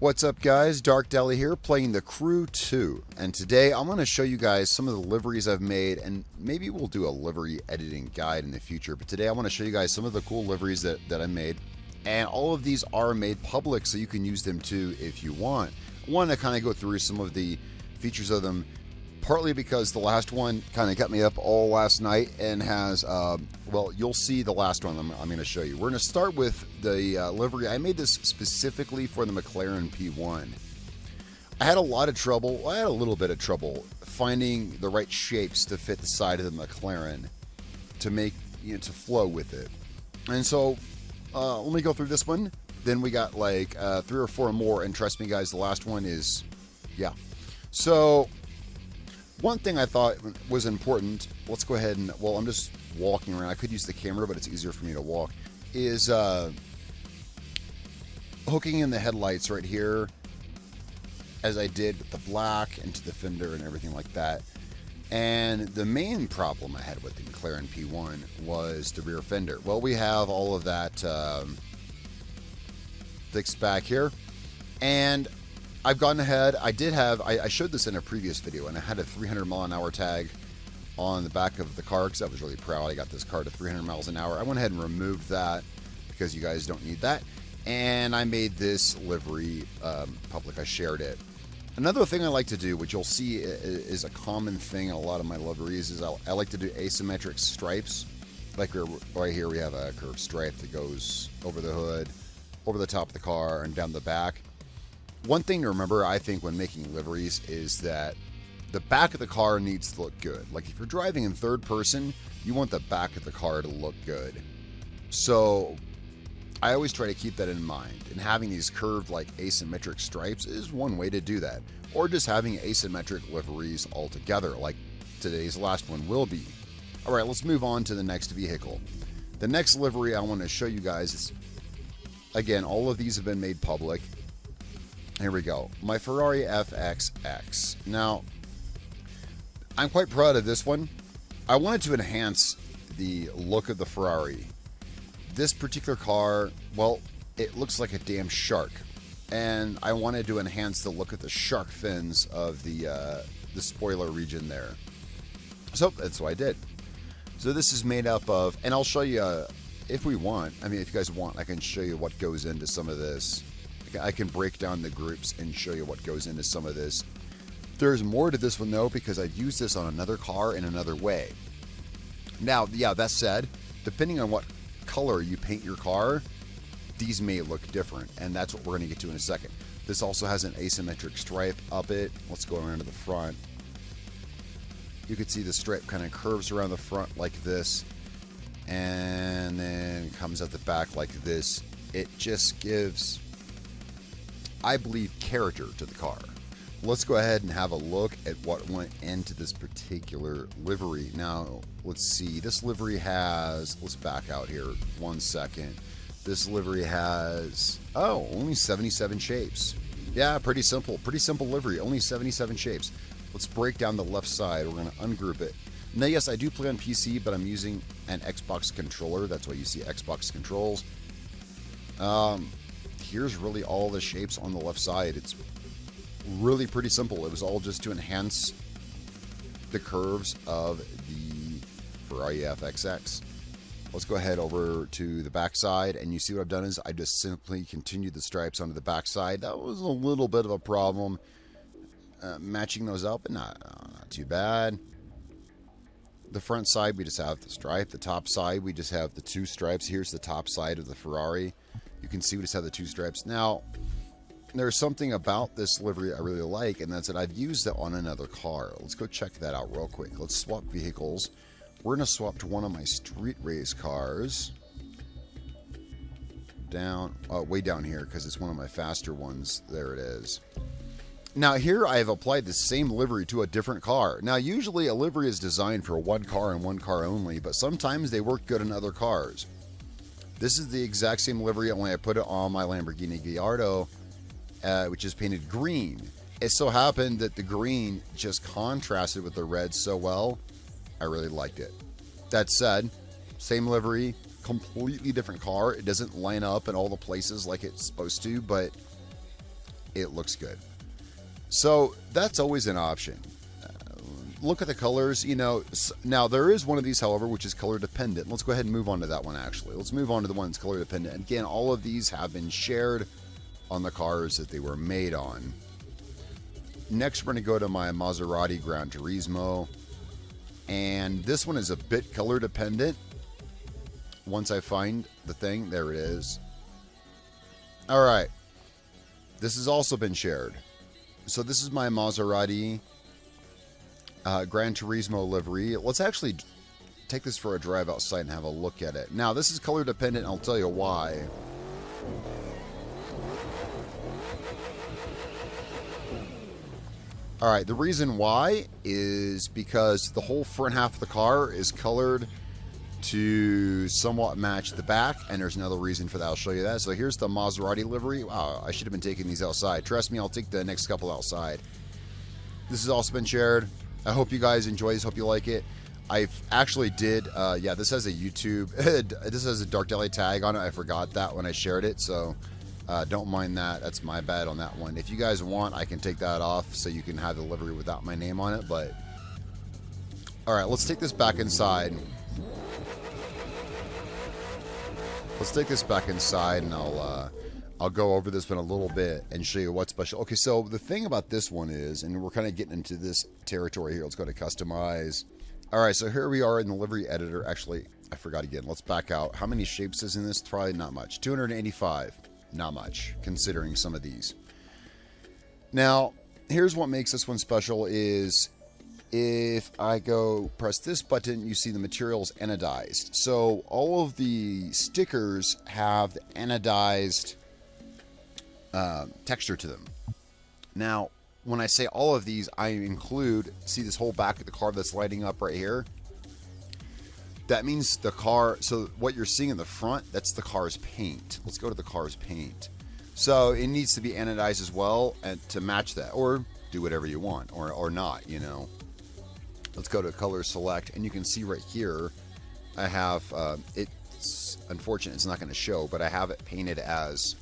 What's up, guys? Darkdally here, playing the Crew 2, and today I'm going to show you guys some of the liveries I've made, and maybe we'll do a livery editing guide in the future, but today I want to show you guys some of the cool liveries that I made, and all of these are made public, so you can use them too if you want. I want to kind of go through some of the features of them, partly because the last one kind of kept me up all last night and has, well, you'll see the last one I'm going to show you. We're going to start with the livery. I made this specifically for the McLaren P1. I had a little bit of trouble finding the right shapes to fit the side of the McLaren to make, to flow with it. And so, let me go through this one. Then we got like 3 or 4 more, and trust me guys, the last one is, yeah. So, one thing I thought was important, let's go ahead and, well, I'm just walking around. I could use the camera, but it's easier for me to walk, is hooking in the headlights right here, as I did with the black into the fender and everything like that. And the main problem I had with the McLaren P1 was the rear fender. Well, we have all of that fixed back here, and I've gone ahead. I showed this in a previous video, and I had a 300 mile an hour tag on the back of the car because I was really proud I got this car to 300 miles an hour. I went ahead and removed that because you guys don't need that, and I made this livery public. I shared it. Another thing I like to do, which you'll see is a common thing in a lot of my liveries, is I like to do asymmetric stripes. Like right here, we have a curved stripe that goes over the hood, over the top of the car, and down the back. One thing to remember, I think, when making liveries is that the back of the car needs to look good. Like if you're driving in third person, you want the back of the car to look good. So I always try to keep that in mind. And having these curved, like asymmetric stripes is one way to do that. Or just having asymmetric liveries altogether, like today's last one will be. All right, let's move on to the next vehicle. The next livery I want to show you guys is, again, all of these have been made public. Here we go. My Ferrari FXX. Now, I'm quite proud of this one. I wanted to enhance the look of the Ferrari. This particular car, well, it looks like a damn shark. And I wanted to enhance the look of the shark fins of the spoiler region there. So, that's what I did. So this is made up of, and I'll show you, if we want, I mean, if you guys want, I can show you what goes into some of this. I can break down the groups and show you what goes into some of this. There's more to this one though, because I've used this on another car in another way. Now, yeah, that said, depending on what color you paint your car, these may look different, and that's what we're going to get to in a second. This also has an asymmetric stripe up it. Let's go around to the front. You can see the stripe kind of curves around the front like this, and then comes at the back like this. It just gives, I believe, character to the car. Let's go ahead and have a look at what went into this particular livery. Now, let's see. This livery has, let's back out here 1 second. This livery has, oh, only 77 shapes. Yeah, pretty simple livery, only 77 shapes. Let's break down the left side. We're going to ungroup it. Now, yes, I do play on PC, but I'm using an Xbox controller. That's why you see Xbox controls. Here's really all the shapes on the left side. It's really pretty simple. It was all just to enhance the curves of the Ferrari FXX. Let's go ahead over to the back side, and you see what I've done is I just simply continued the stripes onto the back side. That was a little bit of a problem matching those up, but not too bad. The front side, we just have the stripe. The top side, we just have the 2 stripes. Here's the top side of the Ferrari. You can see we just have the 2 stripes. Now, there's something about this livery I really like, and that's that I've used it on another car. Let's go check that out real quick. Let's swap vehicles. We're going to swap to one of my street race cars. Way down here, because it's one of my faster ones. There it is. Now, here I have applied the same livery to a different car. Now, usually a livery is designed for one car and one car only, but sometimes they work good in other cars. This is the exact same livery, only I put it on my Lamborghini Gallardo, which is painted green. It so happened that the green just contrasted with the red so well, I really liked it. That said, same livery, completely different car. It doesn't line up in all the places like it's supposed to, but it looks good. So that's always an option. Look at the colors, you know. Now there is one of these, however, which is color dependent. Let's go ahead and move on to that one. Actually, let's move on to the one that's color dependent. Again, all of these have been shared on the cars that they were made on. Next, we're going to go to my Maserati GranTurismo, and this one is a bit color dependent. Once I find the thing, there it is. All right, this has also been shared. So this is my Maserati GranTurismo livery. Let's actually take this for a drive outside and have a look at it. Now, this is color dependent, and I'll tell you why. Alright, the reason why is because the whole front half of the car is colored to somewhat match the back, and there's another reason for that. I'll show you that. So here's the Maserati livery. Wow, I should have been taking these outside. Trust me, I'll take the next couple outside. This has also been shared. I hope you guys enjoy this. Hope you like it. I've actually did, yeah, this has a YouTube, this has a Darkdally tag on it. I forgot that when I shared it, so don't mind that. That's my bad on that one. If you guys want, I can take that off so you can have the livery without my name on it, but... Alright, let's take this back inside. Let's take this back inside, and I'll go over this one a little bit and show you what's special. Okay, so the thing about this one is, and we're kind of getting into this territory here. Let's go to customize. All right, so here we are in the livery editor. Actually, I forgot again. Let's back out. How many shapes is in this? Probably not much. 285. Not much, considering some of these. Now, here's what makes this one special is if I go press this button, you see the material's anodized. So all of the stickers have the anodized texture to them. Now, when I say all of these, I include, see this whole back of the car that's lighting up right here? That means the car, so what you're seeing in the front, that's the car's paint. Let's go to the car's paint. So it needs to be anodized as well and to match that, or do whatever you want, or not, you know. Let's go to color select, and you can see right here, I have, it's unfortunate it's not going to show, but I have it painted as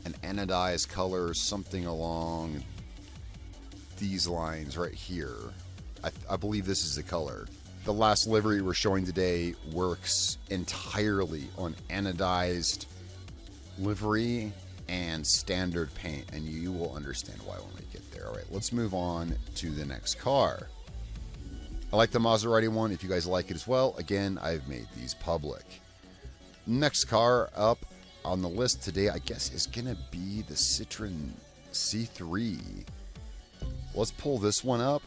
an anodized color, something along these lines right here. I believe this is the color. The last livery we're showing today works entirely on anodized livery and standard paint, and you will understand why when we get there. All right, let's move on to the next car. I like the Maserati one. If you guys like it as well, again, I've made these public. Next car up on the list today, I guess, is gonna be the Citroen C3. Let's pull this one up.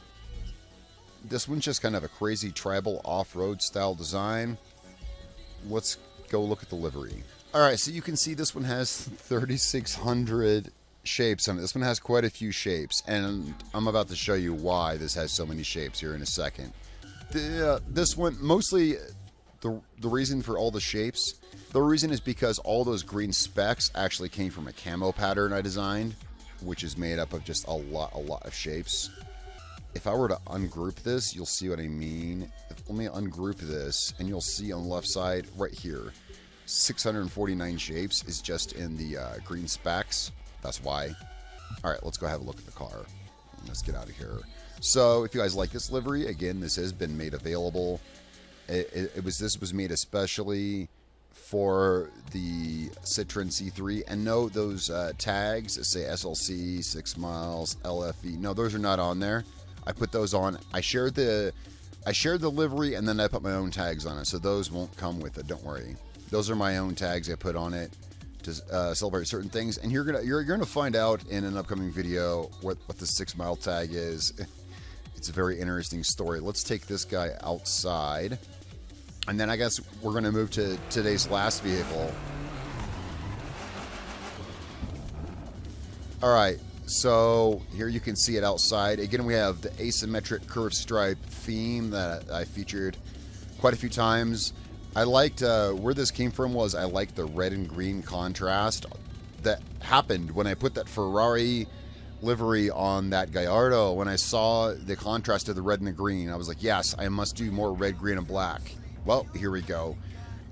This one's just kind of a crazy tribal off-road style design. Let's go look at the livery. Alright, so you can see this one has 3,600 shapes on it. This one has quite a few shapes, and I'm about to show you why this has so many shapes here in a second. This one, mostly the reason for all the shapes, the reason is because all those green specks actually came from a camo pattern I designed, which is made up of just a lot of shapes. If I were to ungroup this, you'll see what I mean. Let me ungroup this, and you'll see on the left side right here, 649 shapes is just in the green specks. That's why. All right, let's go have a look at the car. Let's get out of here. So, if you guys like this livery, again, this has been made available. This was made especially for the Citroen C3, and no, those tags that say SLC, 6 miles, LFE, no, those are not on there. I put those on. I shared the livery, and then I put my own tags on it, so those won't come with it. Don't worry. Those are my own tags I put on it to celebrate certain things, and you're gonna find out in an upcoming video what the 6 mile tag is. It's a very interesting story. Let's take this guy outside, and then I guess we're gonna move to today's last vehicle. All right. So here you can see it outside. Again, we have the asymmetric curved stripe theme that I featured quite a few times. I liked where this came from was I liked the red and green contrast that happened when I put that Ferrari livery on that Gallardo. When I saw the contrast of the red and the green, I was like, yes, I must do more red, green, and black. Well, here we go.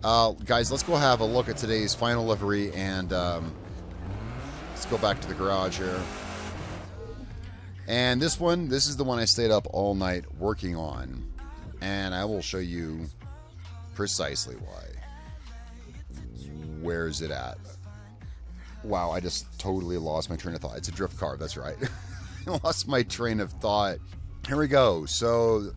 Guys, let's go have a look at today's final livery and go back to the garage here. And this is the one I stayed up all night working on. And I will show you precisely why. Where is it at? Wow, I just totally lost my train of thought. It's a drift car, that's right. I lost my train of thought. Here we go. So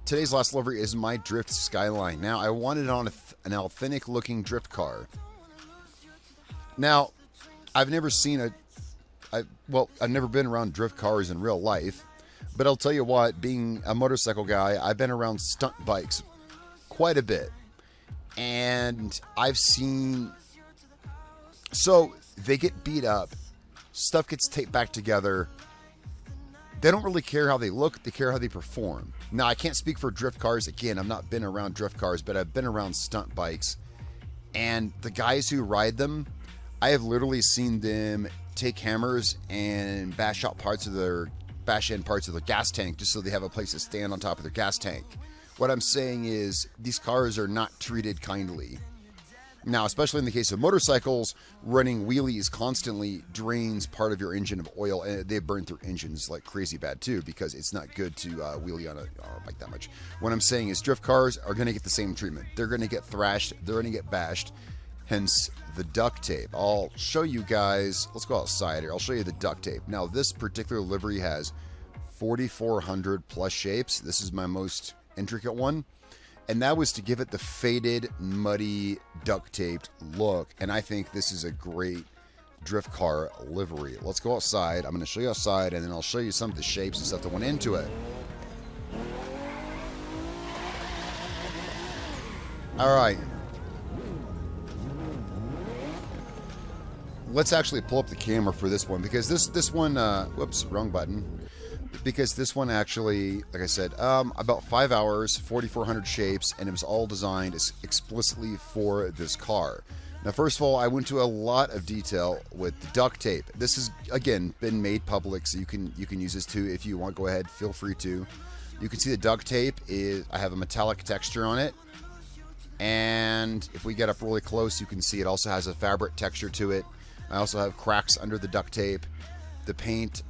today's last livery is my drift Skyline. Now, I wanted on an authentic looking drift car. Now, I've never seen I've never been around drift cars in real life, but I'll tell you what, being a motorcycle guy, I've been around stunt bikes quite a bit. And I've seen, so they get beat up, stuff gets taped back together. They don't really care how they look, they care how they perform. Now, I can't speak for drift cars. Again, I've not been around drift cars, but I've been around stunt bikes. And the guys who ride them, I have literally seen them take hammers and bash in parts of their gas tank just so they have a place to stand on top of their gas tank. What I'm saying is these cars are not treated kindly. Now, especially in the case of motorcycles, running wheelies constantly drains part of your engine of oil, and they burn through engines like crazy bad too, because it's not good to wheelie on a bike that much. What I'm saying is drift cars are going to get the same treatment. They're going to get thrashed. They're going to get bashed. Hence the duct tape. I'll show you guys. Let's go outside here. I'll show you the duct tape. Now, this particular livery has 4,400 plus shapes. This is my most intricate one. And that was to give it the faded, muddy, duct taped look. And I think this is a great drift car livery. Let's go outside. I'm going to show you outside, and then I'll show you some of the shapes and stuff that went into it. All right. Let's actually pull up the camera for this one, because this one, whoops, wrong button. Because this one actually, like I said, about 5 hours, 4,400 shapes, and it was all designed explicitly for this car. Now, first of all, I went to a lot of detail with the duct tape. This has, again, been made public, so you can use this too if you want. Go ahead, feel free to. You can see the duct tape I have a metallic texture on it. And if we get up really close, you can see it also has a fabric texture to it. I also have cracks under the duct tape. The paint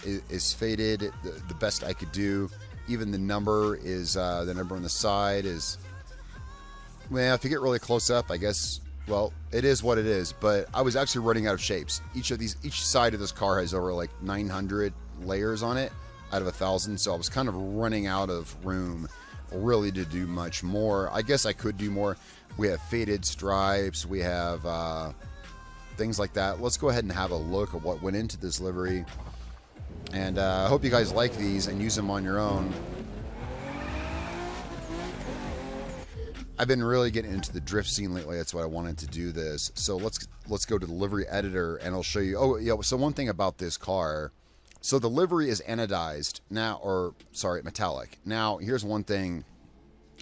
is faded the best I could do. Even the number is the number on the side is, well, if you get really close up, I guess, well, it is what it is. But I was actually running out of shapes. Each side of this car has over like 900 layers on it out of 1,000. So I was kind of running out of room really to do much more. I guess I could do more. We have faded stripes. We have things like that. Let's go ahead and have a look at what went into this livery. And I hope you guys like these and use them on your own. I've been really getting into the drift scene lately. That's why I wanted to do this. So let's go to the livery editor, and I'll show you. Oh, yeah. So one thing about this car. So the livery is anodized now, or sorry, metallic. Now, here's one thing.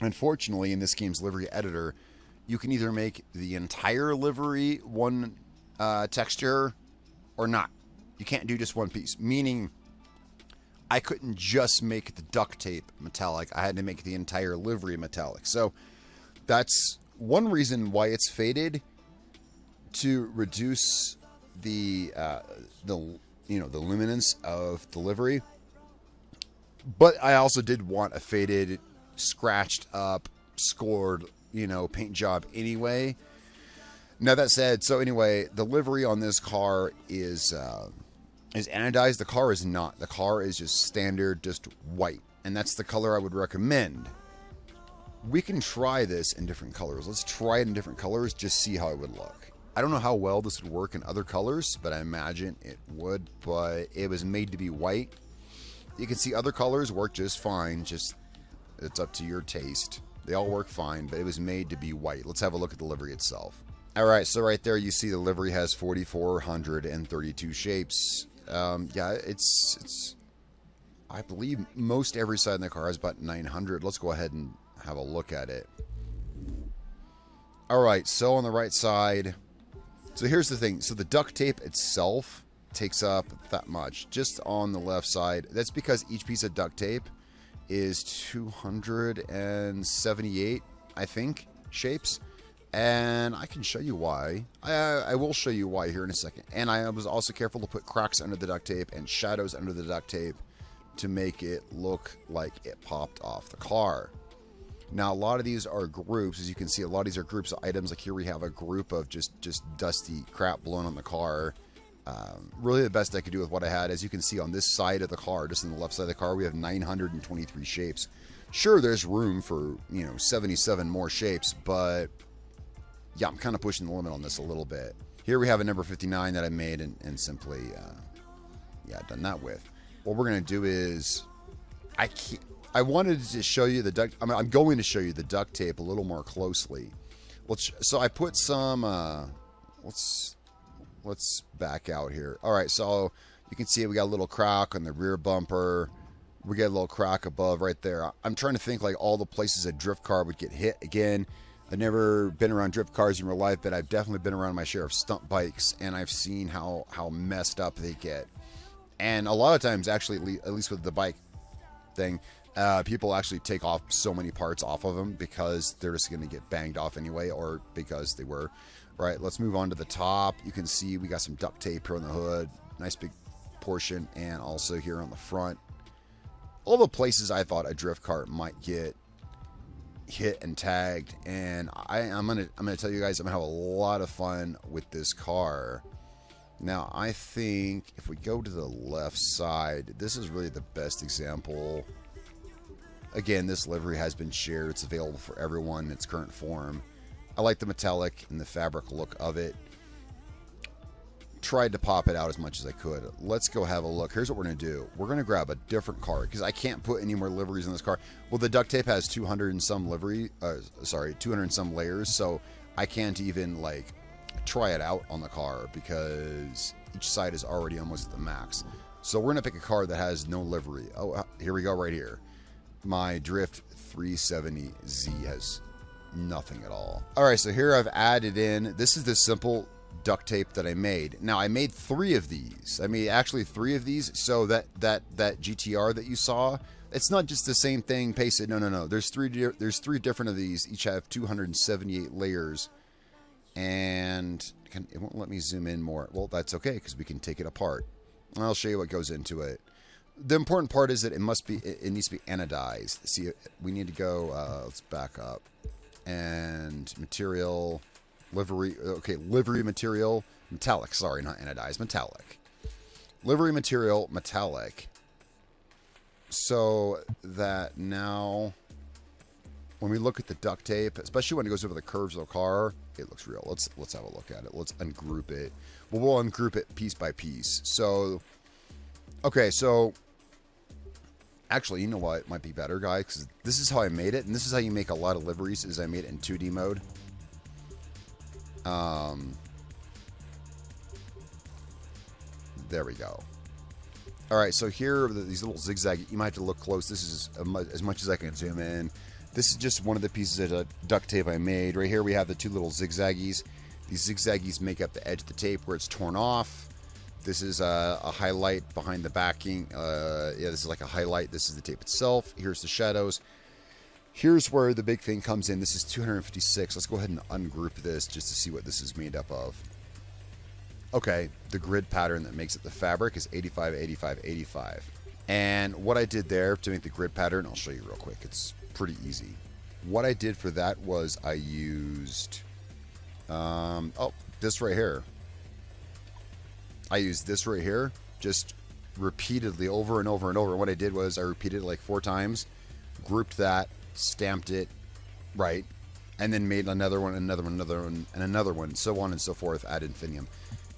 Unfortunately, in this game's livery editor, you can either make the entire livery one texture or not. You can't do just one piece, meaning I couldn't just make the duct tape metallic. I had to make the entire livery metallic. So that's one reason why it's faded, to reduce the luminance of the livery. But I also did want a faded, scratched up, scored, paint job anyway. Now, that said, so anyway, the livery on this car is anodized. The car is not. The car is just standard, just white. And that's the color I would recommend. We can try this in different colors. Let's try it in different colors, just see how it would look. I don't know how well this would work in other colors, but I imagine it would. But it was made to be white. You can see other colors work just fine. Just, it's up to your taste. They all work fine, but it was made to be white. Let's have a look at the livery itself. All right, so right there you see the livery has 4,432 shapes. Yeah, it's. I believe most every side in the car has about 900. Let's go ahead and have a look at it. All right, so on the right side. So here's the thing. So the duct tape itself takes up that much. Just on the left side. That's because each piece of duct tape is 278, I think, shapes. And I can show you why. I will show you why here in a second. And I was also careful to put cracks under the duct tape and shadows under the duct tape to make it look like it popped off the car. Now, a lot of these are groups. As you can see, a lot of these are groups of items. Like here we have a group of just dusty crap blown on the car. Really the best I could do with what I had. As you can see on this side of the car, just on the left side of the car, we have 923 shapes. Sure, there's room for, 77 more shapes, but yeah, I'm kind of pushing the limit on this a little bit. Here we have a number 59 that I made and simply, done that with. What we're going to do is, I wanted to show you the duct, I'm going to show you the duct tape a little more closely. So I put some, let's back out here. All right, so you can see we got a little crack on the rear bumper. We get a little crack above right there. I'm trying to think like all the places a drift car would get hit. Again, I've never been around drift cars in real life, but I've definitely been around my share of stunt bikes, and I've seen how messed up they get. And a lot of times, actually, at least with the bike thing, people actually take off so many parts off of them because they're just going to get banged off anyway, or because they were. Right, let's move on to the top. You can see we got some duct tape here on the hood. Nice big portion, and also here on the front. All the places I thought a drift cart might get hit and tagged, and I'm gonna tell you guys, I'm gonna have a lot of fun with this car. Now, I think if we go to the left side, this is really the best example. Again, this livery has been shared. It's available for everyone in its current form. I like the metallic and the fabric look of it. Tried to pop it out as much as I could. Let's go have a look. Here's what we're going to do. We're going to grab a different car because I can't put any more liveries in this car. Well, the duct tape has 200 and some 200 and some layers, so I can't even like try it out on the car because each side is already almost at the max. So we're going to pick a car that has no livery. Oh, here we go right here. My Drift 370Z has nothing at all. All right, so here I've added in, this is the simple duct tape that I made. Now, I made 3 of these. I made actually 3 of these, so that GTR that you saw, it's not just the same thing pasted. No. There's 3 different of these. Each have 278 layers, and it won't let me zoom in more. Well, that's okay because we can take it apart. And I'll show you what goes into it. The important part is that it needs to be anodized. See, we need to go. Let's back up. And material, livery, okay, livery material, metallic, sorry, not anodized, metallic. Livery material, metallic. So that now, when we look at the duct tape, especially when it goes over the curves of the car, it looks real. Let's have a look at it. Let's ungroup it. Well, we'll ungroup it piece by piece. So, okay, so actually, you know what? It might be better, guys, because this is how I made it, and this is how you make a lot of liveries, is I made it in 2D mode. There we go. All right, so here are these little zigzag. You might have to look close. This is as much as I can zoom in. This is just one of the pieces of duct tape I made. Right here we have the 2 little zigzaggies. These zigzaggies make up the edge of the tape where it's torn off. This is a highlight behind the backing. This is like a highlight. This is the tape itself. Here's the shadows. Here's where the big thing comes in. This is 256. Let's go ahead and ungroup this just to see what this is made up of. Okay, the grid pattern that makes it the fabric is 85, 85, 85. And what I did there to make the grid pattern, I'll show you real quick. It's pretty easy. What I did for that was I used, this right here. I used this right here, just repeatedly over and over and over. What I did was I repeated it like 4 times, grouped that, stamped it, right, and then made another one, another one, another one, and another one, so on and so forth ad infinitum.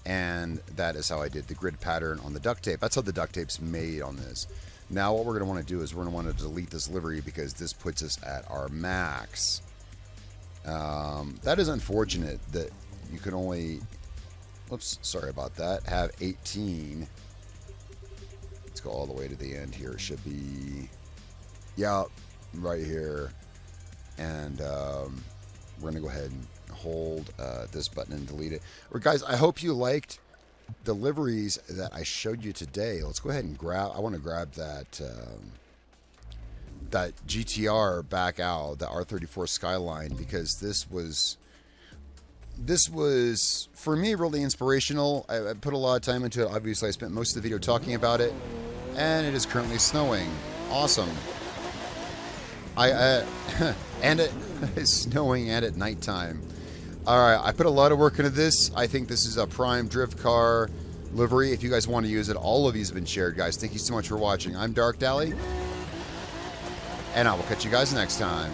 And that is how I did the grid pattern on the duct tape. That's how the duct tape's made on this. Now what we're going to want to do is we're going to want to delete this livery because this puts us at our max. That is unfortunate that you can only... Oops, sorry about that. Have 18. Let's go all the way to the end here. It should be, yeah, right here. And we're going to go ahead and hold this button and delete it. Or guys, I hope you liked the liveries that I showed you today. Let's go ahead and grab, I want to grab that that GTR back out, the R34 Skyline, because this was this was, for me, really inspirational. I put a lot of time into it. Obviously, I spent most of the video talking about it. And it is currently snowing. Awesome. And it's snowing and at nighttime. Alright, I put a lot of work into this. I think this is a prime drift car livery. If you guys want to use it, all of these have been shared, guys. Thank you so much for watching. I'm Darkdally. And I will catch you guys next time.